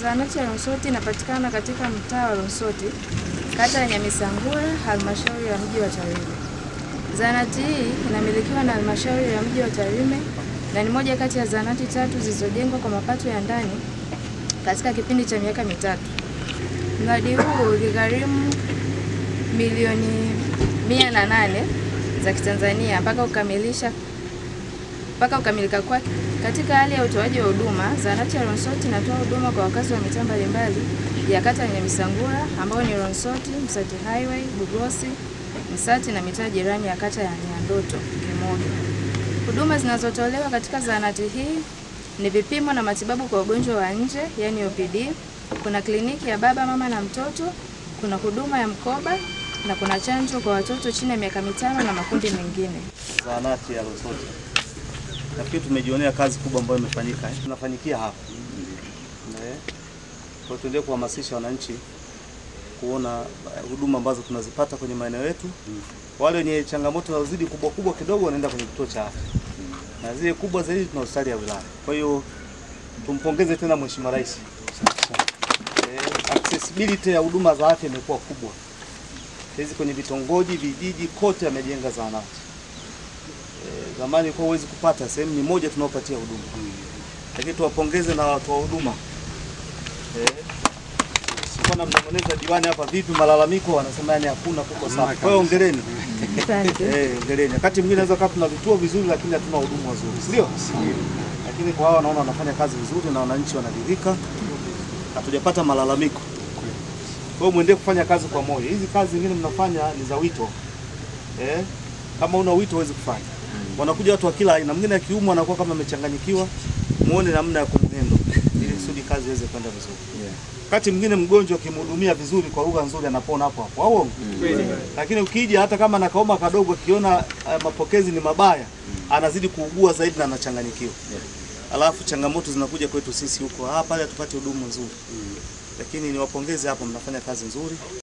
Zahanati ya Ronsoti inapatikana katika mtaa wa Ronsoti, kata ya Nyamisangura, halmashauri ya mji wa Tarime. Zahanati hii inamilikiwa na halmashauri ya mji wa Tarime na ni moja kati ya zahanati 3 zilizojengwa kwa mapato ya ndani katika kipindi cha miaka mitatu. Mradi huu uligharimu milioni 108 za Kitanzania mpaka kukamilika kwake. Katika hali ya utoaji wa huduma, Zahanati ya Ronsoti inatoa huduma kwa wakazi wa mitaa mbalimbali ya kata ya Nyamisangura ambao ni Ronsoti, Msati Highway, Bugosi, Msati na mitaa jirani ya kata ya Nyandoto, Kimoga. Huduma zinazotolewa katika zahanati hii ni vipimo na matibabu kwa ugonjwa wa nje, yani OPD, kuna kliniki ya baba, mama na mtoto, kuna huduma ya mkoba na kuna chanjo kwa watoto chini ya miaka 5 na makundi mengine. Zahanati ya Ronsoti, nafikiri tumejionea kazi kubwa ambayo imefanyika. Tunafanyikia hapa. Kwa tuendelee kuhamasisha wananchi kuona huduma ambazo tunazipata kwenye maeneo yetu. Wale wenye changamoto za uzidi kubwa kidogo wanaenda kwenye kituo cha afya. Na zile kubwa zaidi tuna hospitali ya wilaya. Kwa hiyo tumpongeze tena Mheshimiwa Rais. Accessibility ya huduma za afya imekuwa kubwa. Hizi kwenye vitongoji, vijiji kote amejenga zahanati. Zamani kwa huwezi kupata, sehemu ni moja tunaopatia huduma. Lakini tuwapongeze na watu wa huduma. Sikuwa mnamweleza diwani hapa vipi malalamiko, wanasema yani hakuna, kuko sawa. Kwa hiyo ongeleni. Ongeleni. Wakati mwingine naweza kuwa tuna vituo vizuri lakini hatuna huduma nzuri, ndio? Lakini kwa hao naona wanafanya kazi vizuri na wananchi wanaridhika. Hatujapata malalamiko. Kwa hiyo muendelee kufanya kazi kwa moyo. Hizi kazi zingine mnafanya ni za wito. Kama una wito huwezi kufanya. Wanakuja watu wa kila aina. Mwingine akiumwa anakuwa kama amechanganyikiwa, muone namna ya kumhendo ili kusudi kazi iweze kwenda vizuri. Wakati mwingine mgonjwa kimhudumia vizuri kwa lugha nzuri anapona hapo hapo. Au lakini ukija hata kama anakaoma kadogo akiona mapokezi ni mabaya, anazidi kuugua zaidi na anachanganyikiwa. Alafu changamoto zinakuja kwetu sisi huko. Pale hatupati huduma nzuri. Lakini niwapongeze hapo, mnafanya kazi nzuri.